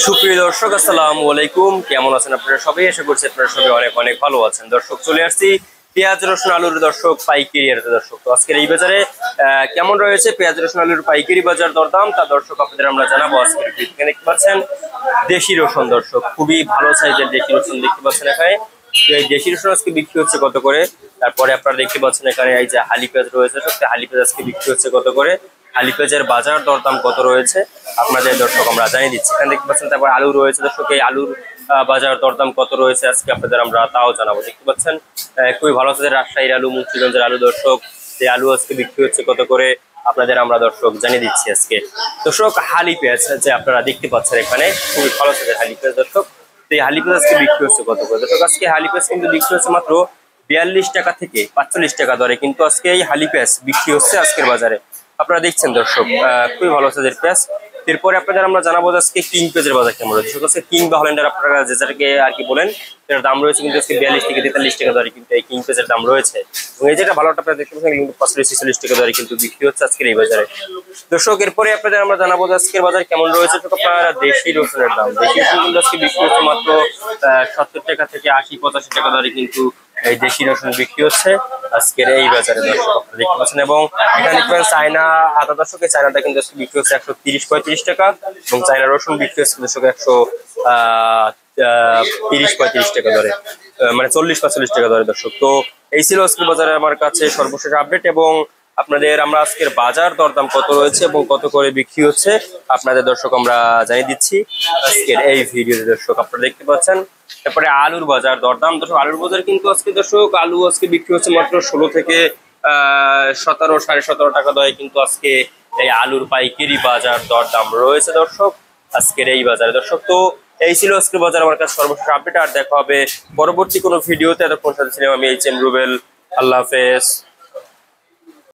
সুপ্রিয় দর্শক, আসসালামু আলাইকুম। কেমন আছেন আপনারা সবাই? আশা করছি আপনারা সবাই অনেক অনেক ভালো আছেন। দর্শক, চলে আসছি পেঁয়াজ রসুন আলুর দর্শক পাইকারি হাটে। দর্শক, তো আজকের এই বাজারে কেমন রয়েছে পেঁয়াজ রসুন আলুর পাইকারি বাজার দরদাম, তা দর্শক আপনাদের আমরা জানাবো। আজকের ভিডিওতে দেখতে পাচ্ছেন দেশি রসুন। দর্শক, খুবই ভালো সাইজের দেশি রসুন দেখতে পাচ্ছেন এখানে। তো এই দেশি রসুন আজকে বিক্রি হচ্ছে কত করে, তারপরে আপনারা দেখতে পাচ্ছেন এখানে এই যে হালি পেঁয়াজ রয়েছে। হালি পেঁয়াজ আজকে বিক্রি হচ্ছে কত করে, হালি পেঁয়াজের বাজার দরদাম কত রয়েছে আপনাদের দর্শক আমরা জানিয়ে দিচ্ছি। এখানে দেখতে পাচ্ছেন, তারপর আলু রয়েছে। দর্শক, এই আলুর বাজার দরদাম কত রয়েছে আজকে আপনাদের আমরা তাও জানাবো। দেখতে পাচ্ছেন খুবই ভালো আছে রাজশাহীর আলু, মুন্সিগঞ্জের আলু। দর্শক, এই আলু আজকে বিক্রি হচ্ছে কত করে আপনাদের আমরা দর্শক জানিয়ে দিচ্ছি আজকে। দর্শক, হালি পেঁয়াজ যে আপনারা দেখতে পাচ্ছেন এখানে খুবই ভালো আছে হালি পেঁয়াজ। দর্শক, তো এই হালি পেঁয়াজ আজকে বিক্রি হচ্ছে কত করে। দর্শক, আজকে হালি পেঁয়াজ কিন্তু বিক্রি হচ্ছে মাত্র 42 টাকা থেকে 45 টাকা দরে, কিন্তু আজকে এই হালি পেঁয়াজ বিক্রি হচ্ছে আজকের বাজারে। আপনারা দেখছেন দর্শক, খুবই ভালো সাইজের পেঁয়াজ। এরপরে আপনাদের আমরা জানাবো আজকে কিং পেঁয়াজের বাজার কেমন রয়েছে। আজকে কিং বা হল্যান্ডার আপনারা যেটাকে আর কি বলেন, এটার দাম রয়েছে কিন্তু আজকে 42 থেকে 43 টাকা দরে কিন্তু এই কিং পেঁয়াজের দাম রয়েছে। এবং এই যেটা ভালোটা আপনারা দেখতে পাচ্ছেন কিন্তু 45-46 টাকা দরে কিন্তু বিক্রি হচ্ছে আজকের এই বাজারে। দর্শক, এরপরে আপনাদের আমরা জানাবো আজকের বাজার কেমন রয়েছে। তো আপনারা দেশি রসুনের দাম, দেশি রসুন কিন্তু আজকে বিক্রি হচ্ছে মাত্র 70 টাকা থেকে 80-85 টাকা দরে কিন্তু এই দেশি রসুন বিক্রি হচ্ছে আজকের এই বাজারে। দর্শক, আপনারা দেখতে পাচ্ছেন। এবং এখানে দেখবেন চায়না আদা। দর্শক, এই চায়নাটা কিন্তু বিক্রি হচ্ছে 130-35 টাকা, এবং চায়না রসুন বিক্রি হচ্ছে দর্শক 130-35 টাকা দরে, মানে 40-45 টাকা দরে। দর্শক, তো এই ছিল আজকের বাজারে আমার কাছে সর্বশেষ আপডেট, এবং আপনাদের আমরা আজকের বাজার দরদাম কত রয়েছে এবং কত করে বিক্রি হচ্ছে আপনাদের দর্শক আমরা জানিয়ে দিচ্ছি আজকের এই ভিডিওতে। দর্শক, আপনারা দেখতে পাচ্ছেন তারপরে আলুর বাজার দরদাম। দর্শক, আলুর বাজার কিন্তু আজকে দর্শক আলু আজকে বিক্রি হচ্ছে মাত্র 16 থেকে 17-17.5 টাকা দরে, কিন্তু আজকে এই আলুর পাইকারি বাজার দরদাম রয়েছে দর্শক আজকের এই বাজারে। দর্শক, তো এই ছিল আজকের বাজার আমার কাছে সর্বশেষ আপডেট। আর দেখা হবে পরবর্তী কোনো ভিডিওতে। এতক্ষণ সাথে ছিলাম আমি HM রুবেল। আল্লাহ হাফেজ।